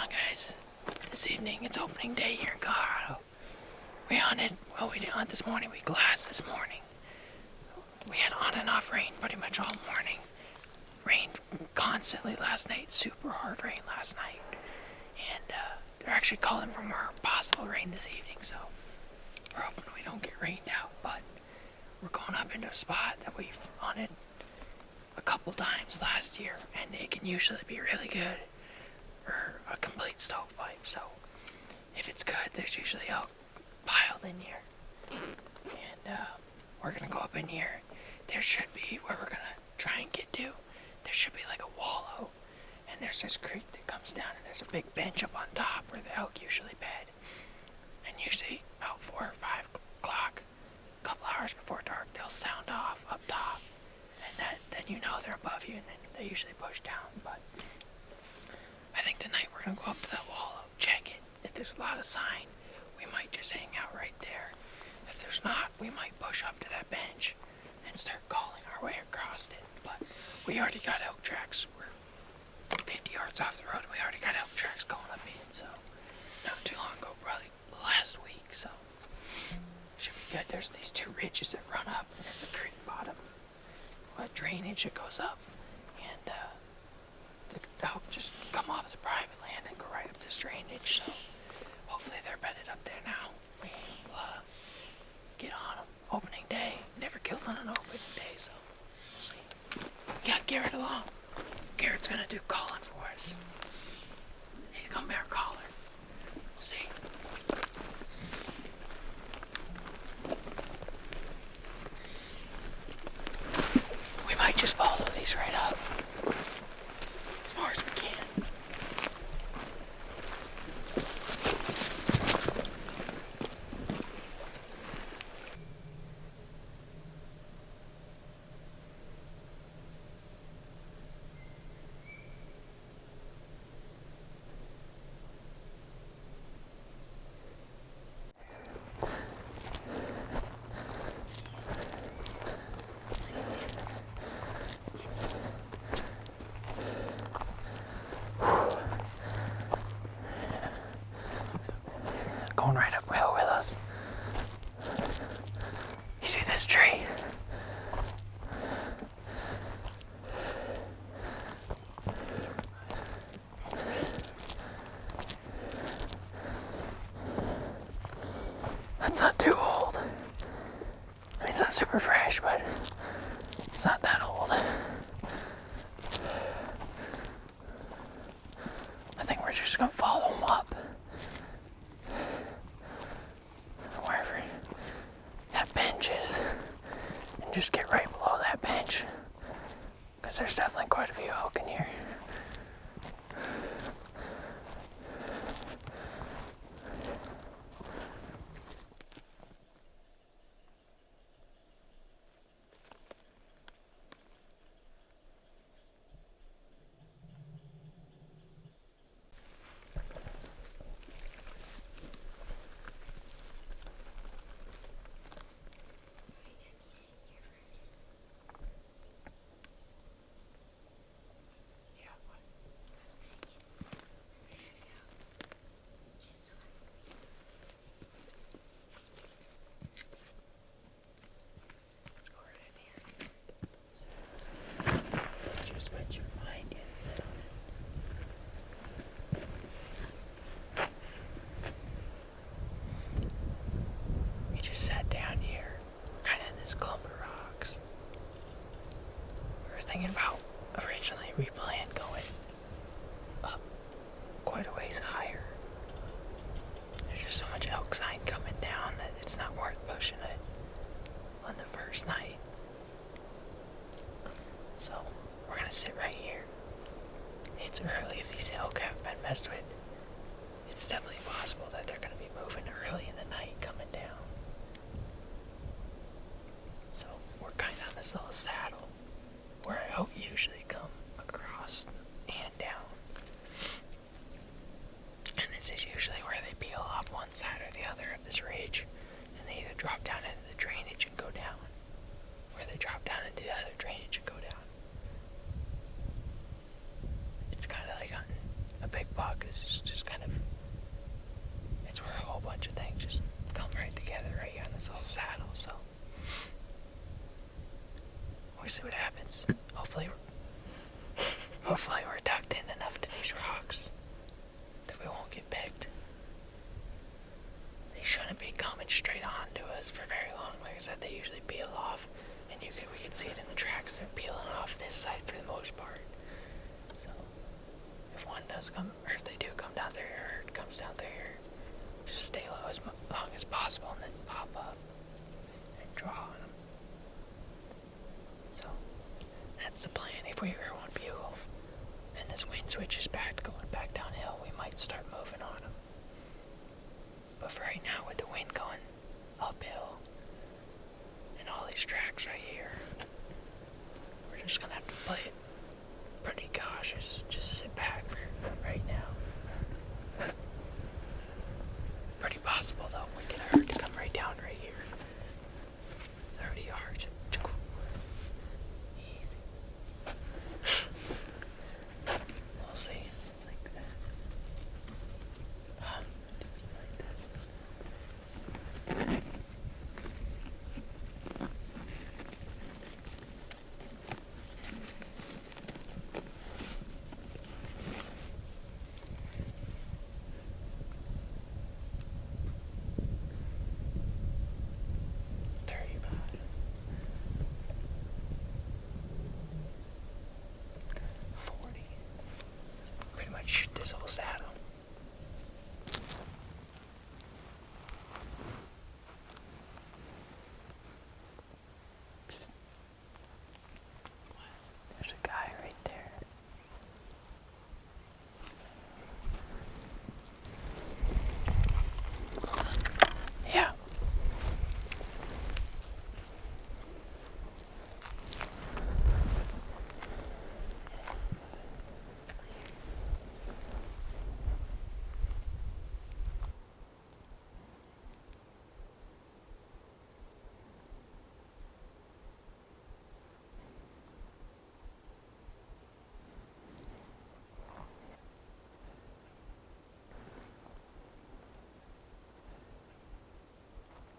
on, guys? This evening, it's opening day here in Colorado. We hunted, well, we didn't hunt this morning, we glassed this morning. We had on and off rain pretty much all morning. Rained constantly last night, super hard rain last night. And they're actually calling for more possible rain this evening, so we're hoping we don't get rained out. But we're going up into a spot that we've hunted a couple times last year, and it can usually be really good for a complete stovepipe. So if it's good, there's usually elk piled in here. And we're gonna go up in here. There should be, where we're gonna try and get to, there should be like a wallow, and there's this creek that comes down, and there's a big bench up on top where the elk usually bed. And usually about 4 or 5 o'clock, a couple hours before dark, they'll sound off up top, and then you know they're above you, and then they usually push down. But I think tonight we're gonna go up to that wallow, check it. If there's a lot of sign, we might just hang out right there. If there's not, we might push up to that bench and start calling our way across it. But we already got elk tracks. We're 50 yards off the road, and we already got elk tracks going up in. So not too long ago, probably last week. So should be good. There's these 2 ridges that run up, and there's a creek bottom, a drainage that goes up, and the elk just come off the private land and go right up this drainage. So hopefully they're bedded up there now. We'll get on them. Opening day. Never killed on an opening day, so we'll see. We got Garrett along. Garrett's gonna do calling for us. He's gonna be our caller. We'll see. We might just follow these right up as far as we can. Going right uphill with us. You see this tree? That's not too old. I mean, it's not super fresh, but it's not that old. I think we're just gonna follow them up. Wherever that bench is, and just get right below that bench, because there's definitely quite a few elk in here. Sat down here, kind of in this clump of rocks. We were thinking about, originally we planned going up quite a ways higher. There's just so much elk sign coming down that it's not worth pushing it on the first night. So we're gonna sit right here. It's early. If these elk haven't been messed with, it's definitely possible that they're gonna be moving early in the night coming down. So we're kind of on this little saddle where elk usually come across and down. And this is usually where they peel off one side or the other of this ridge, and they either drop down into the drainage and go down, or they drop down into the other drainage and go down. It's kind of like hunting a big buck. It's just we see what happens. Hopefully we're tucked in enough to these rocks that we won't get picked. They shouldn't be coming straight on to us for very long. Like I said, they usually peel off, and we can see it in the tracks. They're peeling off this side for the most part. So if one does come, or if they do come down there, or it comes down there, just stay low as long as possible, and then pop up and draw on them. So that's the plan. If we hear one bugle, and this wind switches back, going back downhill, we might start moving on them. But for right now, with the wind going uphill, and all these tracks right here, we're just gonna have to play it pretty cautious. Just sit back for right now. Pretty possible though, we get hurt to come right down right here. 30 yards. Easy. We'll see. Like that. Just like that. Pretty much shoot this whole saddle. Psst. There's a guy right there. Yeah.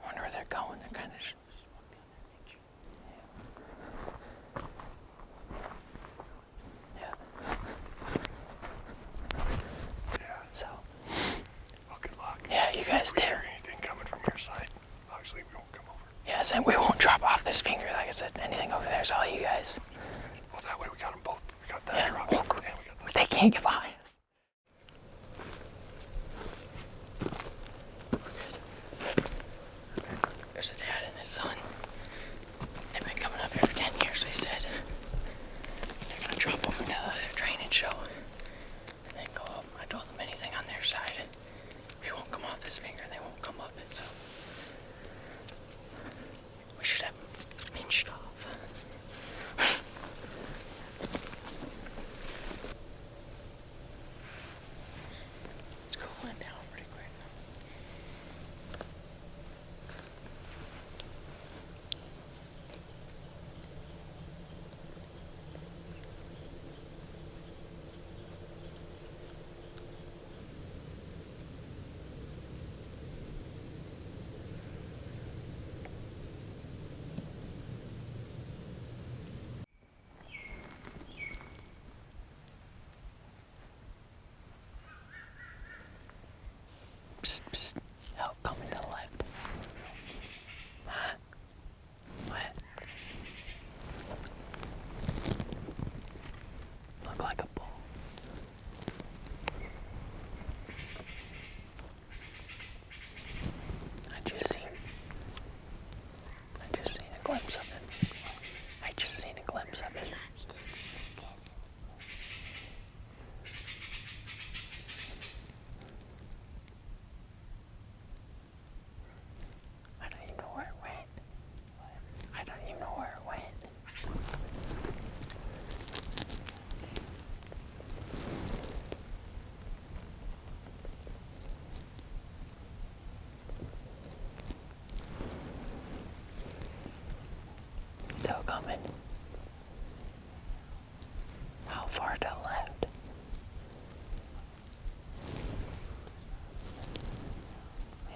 Wonder where they're going. They're kind of yeah. So. Well, good luck. Yeah, you guys If we did. hear anything coming from your side, obviously we won't come over. Yes, and we won't drop off this finger. Like I said, anything over there is all you guys. Well, that way we got them both. We got that Yeah. drop. Well, And we got this. they can't get behind us. There's a dad and his son. They've been coming up every 10 years, they said. They're gonna drop over to the drainage show and then go up. I told them anything on their side, we won't come off this finger and they won't come up it, so we should have them pinched off. It's cooling down pretty quick. Psst, psst. Oh, coming to the left. Huh? What? Look like a bull. I just seen a glimpse of it. I just seen a glimpse of it. I don't even know where it went. I don't even know where it went. Still coming. How far to the left? Yeah.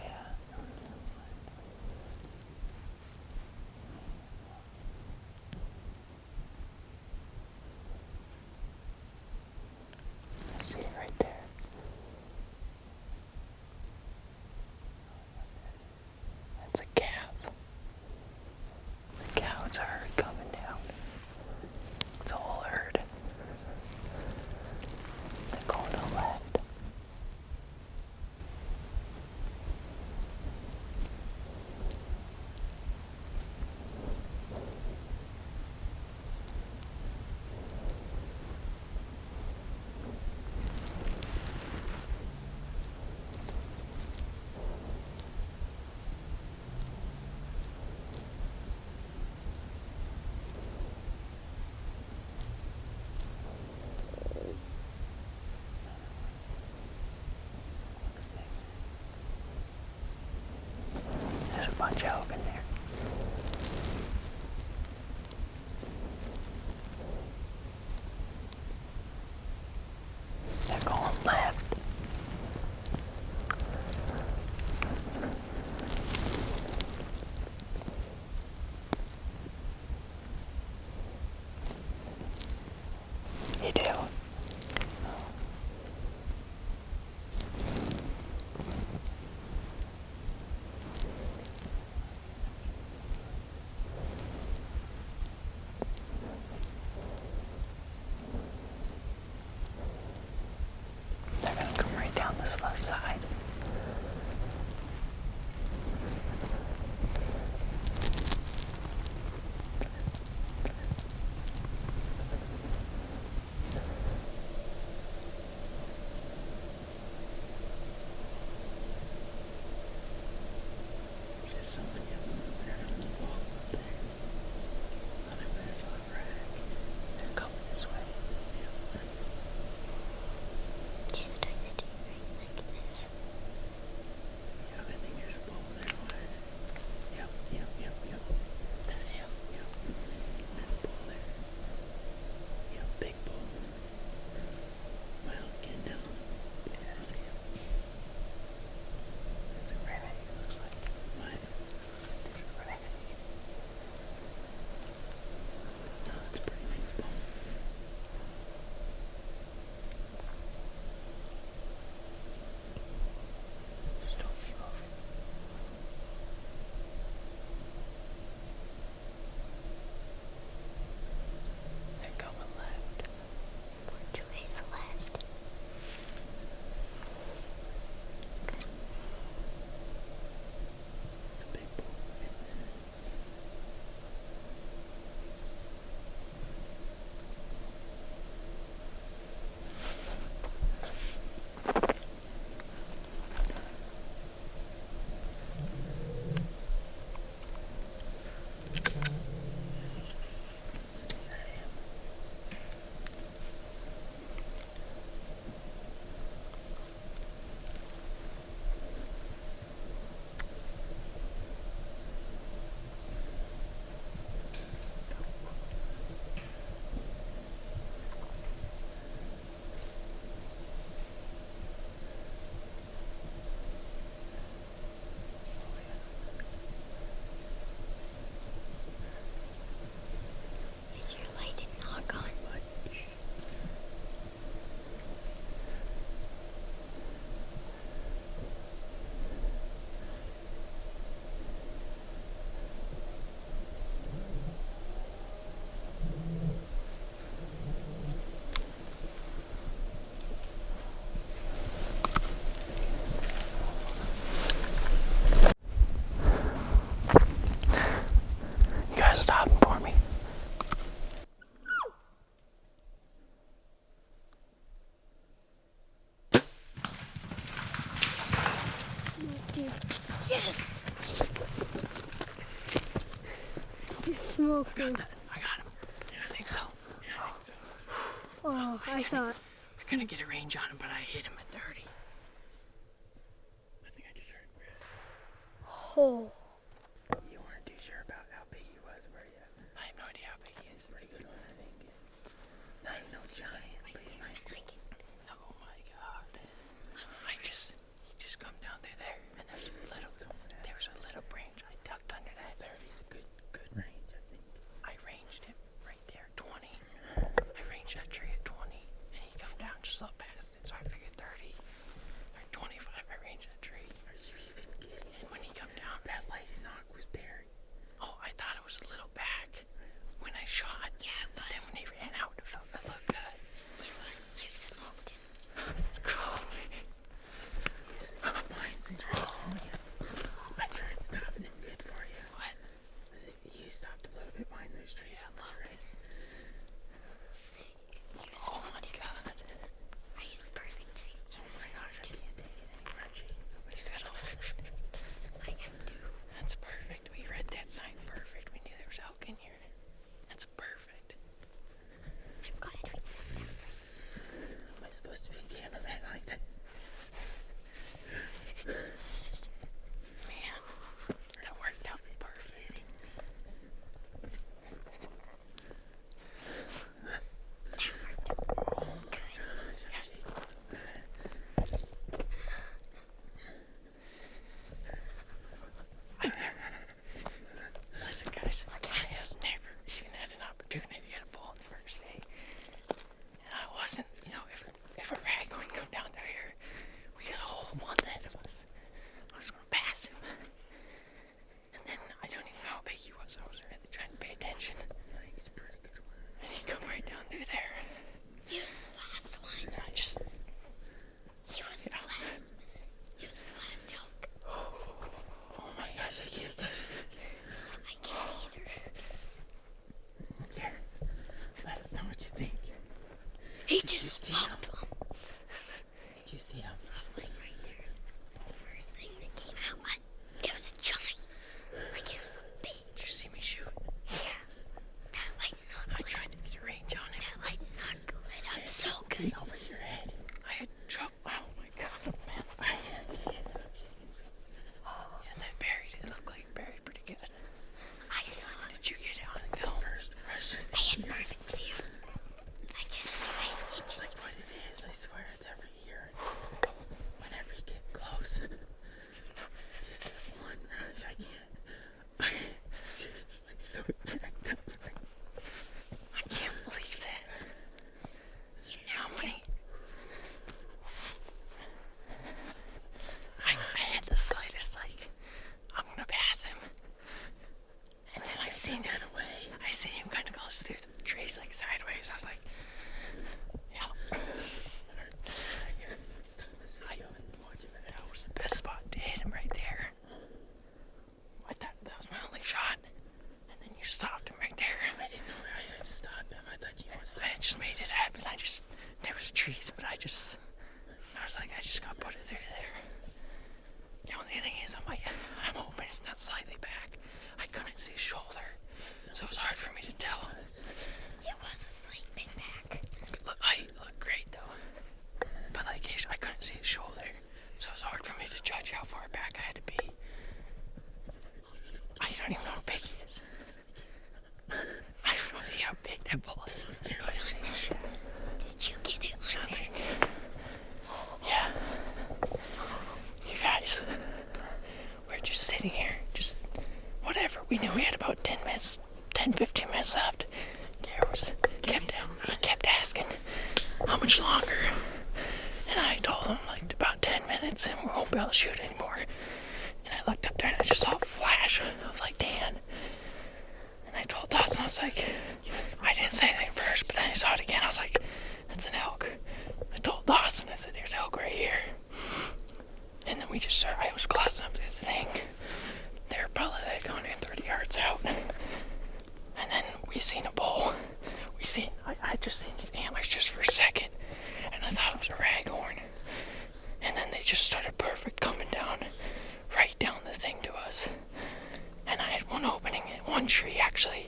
bunch of hope in there. They're going left. You do. They're gonna come right down this left side. There's somebody up there on the wall up there. Oh, there's a rack. They're coming this way. Should I stay right like this? Yeah, I think there's a bull there. Yep. That hill, yep. There's a bull there. Yep, big bull. Well, get down. Yeah, I see him. It's a rabbit, it looks like. What? There's a rabbit. No, it's a pretty nice bull. Just don't be moving. They're going left. Which way is left? It's a big bull. Is that him? Is your light and knock on? You guys stopping for me? Yes! You I smoking. got that. I got him. Yeah, I think so. Oh, I saw it. I couldn't get a range on him, but I hit him at 30. I think I just heard. Oh. You weren't too sure about how big he was, were you? I have no idea how big he is. Pretty good one, I think. Not no giant, but he's nice. Oh my god. He just come down through there, and there was a little branch. I ducked under that. 30's a good range, I think. I ranged him right there, 20. I ranged that tree at 20, and he come down just up past it, so I figured 30 or 25. I ranged that tree. Are you even kidding? And when he come down, that light so good. Over your head. I had trouble. Oh my god, man. Yeah, that buried. It looked like buried pretty good. I saw it. Did you get it on film first? I had perfect view. It just. Like what it is, I swear it's every year. Whenever you get close, just one rush. I can't. I'm seriously so jacked up. I can't believe that. How many? I had the slightest like, I'm gonna pass him, and then I seen him. I seen him kind of go through the trees like sideways. I was like, yeah. That was the best spot to hit him right there. I thought that was my only shot, and then you stopped him right there. I didn't know I had to stop him. I thought you wanted to. I just made it happen. There was trees, but I was like, I just got put it through there. The only thing is, I'm hoping it's not slightly back. I couldn't see his shoulder, so it was hard for me to tell. It was a slight bit back. I looked great though, but like I couldn't see his shoulder, so it was hard for me to judge how far back I had to be. I don't even know how big he is. I have no idea how big that bull is. Did you get it on there? Yeah. You guys, we're just sitting here, just whatever. We knew we had about 10 minutes, 15 minutes left. He kept asking, how much longer? And I told him, like, about 10 minutes and we won't be able to shoot anymore. And I looked up there and I just saw a flash of, like, Dan. And I told Dawson, I was like, I didn't say anything first, but then I saw it again. I was like, that's an elk. I told Dawson, I said, there's elk right here. And then I was glassing up through the thing. They were probably like 130 yards out. And then we seen a bull. I just seen his antlers just for a second. And I thought it was a raghorn. And then they just started perfect coming down, right down the thing to us. And I had one opening in one tree actually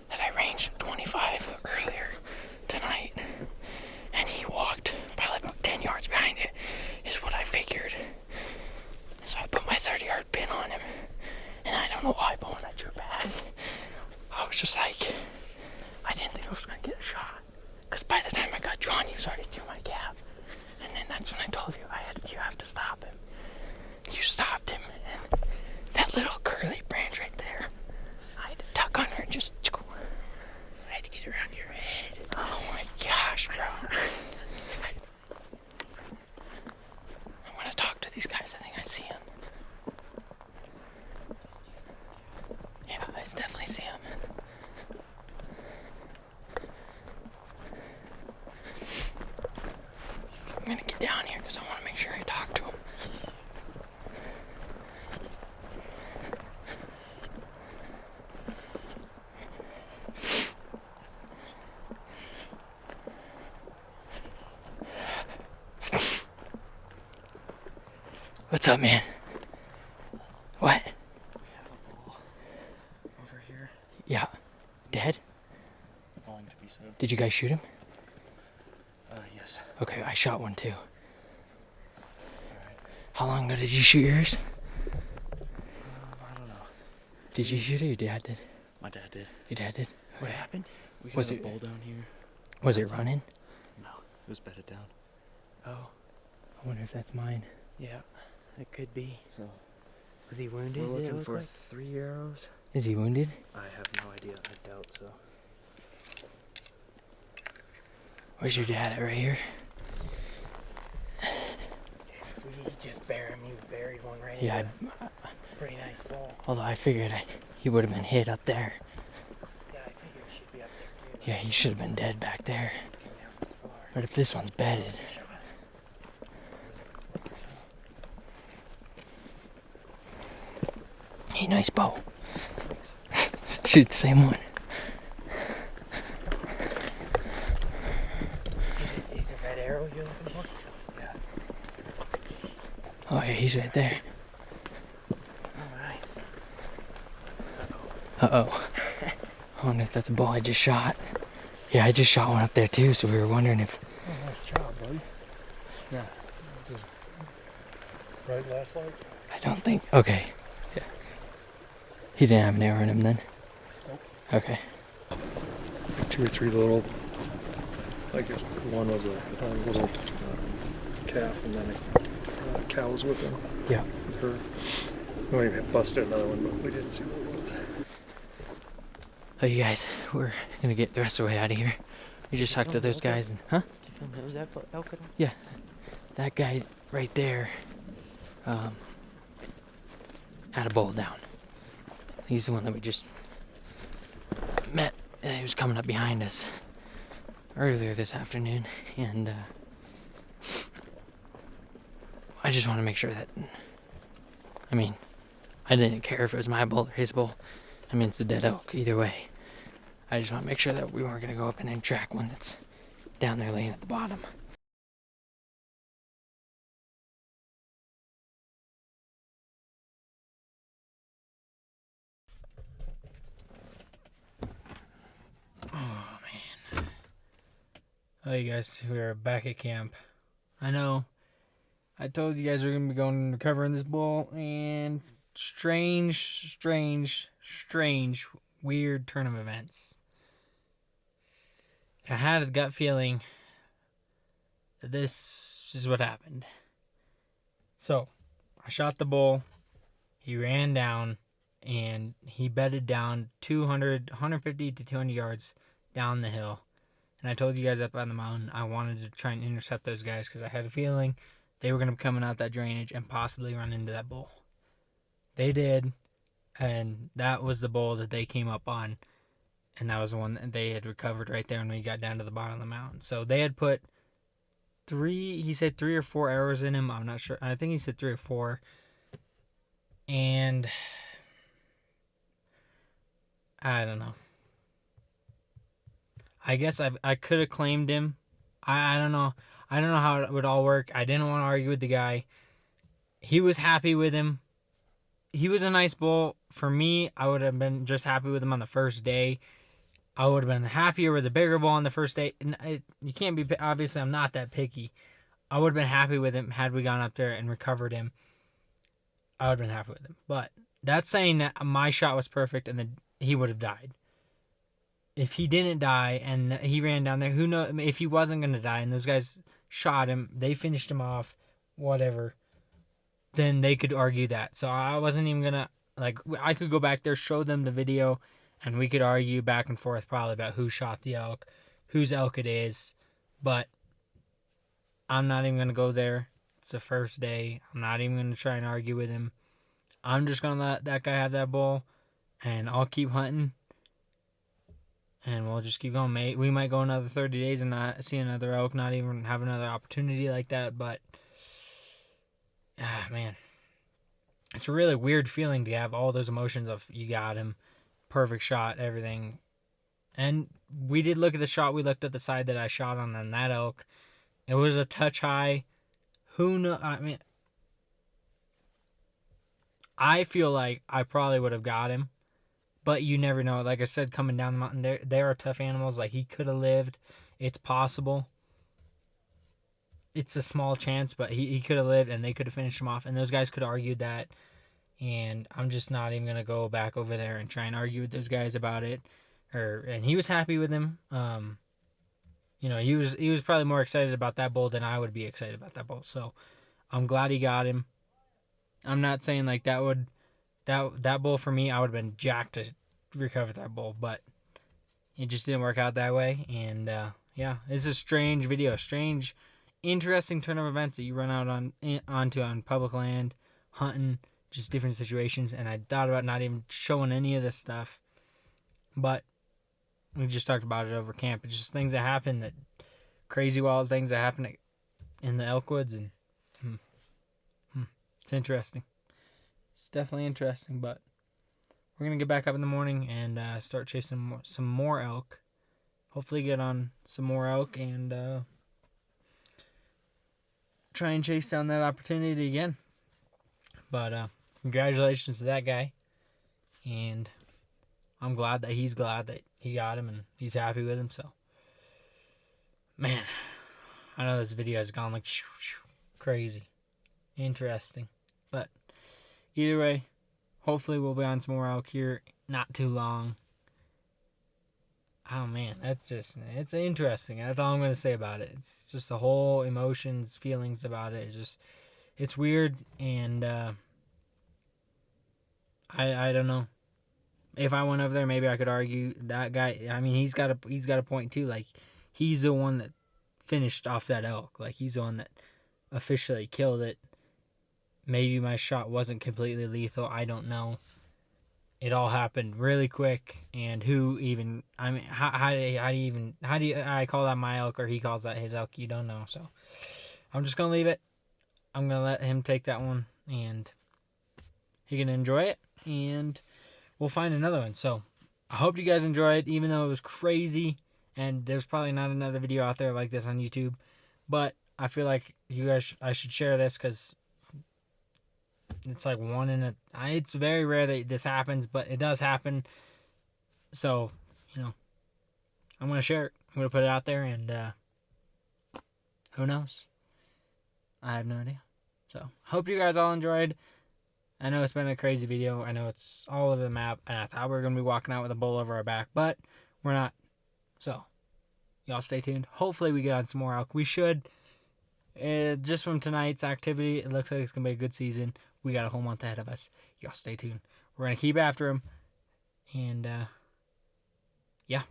that I ranged 25 earlier tonight. And he walked probably about 10 yards behind it, is what I figured. So I put my 30-yard pin on him. And I don't know why, but when I drew back, I was just like, I didn't think I was going to get a shot. Because by the time I got drawn, he was already through my gap. And then that's when I told you, you have to stop him. You stopped him, and that little curly branch right there, I had to tuck under and just, I had to get around your head. Oh my gosh, bro. I'm going to talk to these guys. I think I see him. Yeah, I definitely see him. I'm gonna get down here because I want to make sure I talk to him. What's up, man? What? We have a bull over here. Yeah. Dead? Going to be so. Did you guys shoot him? Yes. Okay, I shot one too. Alright. How long ago did you shoot yours? I don't know. Did you shoot it or your dad did? My dad did. Your dad did? What Okay. happened? We Was got a it- bull down here. Was it running? No, it was bedded down. Oh. I wonder if that's mine. Yeah, it could be. So Was he wounded? we're did it looking look for like? 3 arrows. Is he wounded? I have no idea. I doubt so. Where's your dad at? Right here? We just buried him. He buried one right Yeah, in a pretty nice ball. although I figured he would have been hit up there. Yeah, I figured he should be up there too. Yeah, he should have been dead back there. Came down this far. But if this one's bedded. Hey, nice bow. Shoot the same one. He's a red arrow you're looking for? Yeah. Oh yeah, he's right there. Oh, nice. Uh-oh. I wonder if that's a ball I just shot. Yeah, I just shot one up there too, so we were wondering if Nice job, buddy. Yeah. Just right last light. I don't think. Okay. Yeah. He didn't have an arrow in him then? Nope. Okay. Like 2 or 3 little. I guess one was a little calf, and then a cow was with him. Yeah. With her. We might have busted another one, but we didn't see what it was. Oh, you guys, we're gonna get the rest of the way out of here. We just talked to those guys and, huh? Did you film him? Was that elk at all? Yeah. That guy right there, had a bull down. He's the one that we just met. He was coming up behind us earlier this afternoon, and I just want to make sure that, I mean, I didn't care if it was my bull or his bull. I mean, it's a dead elk either way. I just want to make sure that we weren't going to go up and then track one that's down there laying at the bottom. Oh, man. Oh, you guys, we're back at camp. I know I told you guys we're going to be going and recovering this bull, and strange, weird turn of events. I had a gut feeling that this is what happened. So, I shot the bull, he ran down, and he bedded down 150 to 200 yards down the hill. And I told you guys up on the mountain I wanted to try and intercept those guys because I had a feeling they were going to be coming out that drainage and possibly run into that bull. They did, and that was the bull that they came up on, and that was the one that they had recovered right there when we got down to the bottom of the mountain. So they had put 3 or 4 arrows in him. I'm not sure. I think he said 3 or 4. And I don't know. I guess I could have claimed him. I don't know. I don't know how it would all work. I didn't want to argue with the guy. He was happy with him. He was a nice bull. For me, I would have been just happy with him on the first day. I would have been happier with a bigger bull on the first day. And you can't be, obviously I'm not that picky. I would have been happy with him had we gone up there and recovered him. I would have been happy with him. But that's saying that my shot was perfect and then he would have died. If he didn't die and he ran down there, who knows? If he wasn't going to die and those guys shot him, they finished him off, whatever, then they could argue that. So I wasn't even going to, I could go back there, show them the video, and we could argue back and forth probably about who shot the elk, whose elk it is. But I'm not even going to go there. It's the first day. I'm not even going to try and argue with him. I'm just going to let that guy have that bull, and I'll keep hunting. And we'll just keep going. We might go another 30 days and not see another elk, not even have another opportunity like that. But, man, it's a really weird feeling to have all those emotions of you got him, perfect shot, everything. And we did look at the shot. We looked at the side that I shot on that elk. It was a touch high. Who knows? I mean, I feel like I probably would have got him. But you never know. Like I said, coming down the mountain, they are tough animals. Like, he could have lived. It's possible. It's a small chance, but he could have lived, and they could have finished him off. And those guys could have argued that. And I'm just not even going to go back over there and try and argue with those guys about it. And he was happy with him. He was probably more excited about that bull than I would be excited about that bull. So I'm glad he got him. I'm not saying like that bull for me, I would have been jacked to recover that bull, but it just didn't work out that way. And it's a strange video, strange, interesting turn of events that you run out onto on public land, hunting, just different situations. And I thought about not even showing any of this stuff, but we just talked about it over camp. It's just things that happen, that crazy wild things that happen in the elk woods, and it's interesting. It's definitely interesting, but we're going to get back up in the morning and start chasing some more elk. Hopefully get on some more elk and try and chase down that opportunity again. But congratulations to that guy. And I'm glad that he's glad that he got him and he's happy with him. So, man, I know this video has gone like crazy. Interesting. But either way, hopefully we'll be on some more elk here not too long. Oh man, it's interesting. That's all I'm going to say about it. It's just the whole emotions, feelings about it. It's weird, and I don't know. If I went over there, maybe I could argue that guy. I mean, he's got a point too. Like, he's the one that finished off that elk. Like, he's the one that officially killed it. Maybe my shot wasn't completely lethal. I don't know. It all happened really quick, and who even? I mean, how do you? I call that my elk, or he calls that his elk? You don't know. So I'm just gonna leave it. I'm gonna let him take that one, and he can enjoy it, and we'll find another one. So I hope you guys enjoyed, even though it was crazy, and there's probably not another video out there like this on YouTube. But I feel like I should share this because it's like it's very rare that this happens, but it does happen. So, I'm going to share it. I'm going to put it out there, and who knows? I have no idea. So, hope you guys all enjoyed. I know it's been a crazy video. I know it's all over the map, and I thought we were going to be walking out with a bull over our back, but we're not. So, y'all stay tuned. Hopefully we get on some more elk. We should. Just from tonight's activity, it looks like it's going to be a good season. We got a whole month ahead of us. Y'all stay tuned. We're going to keep after him. And, yeah.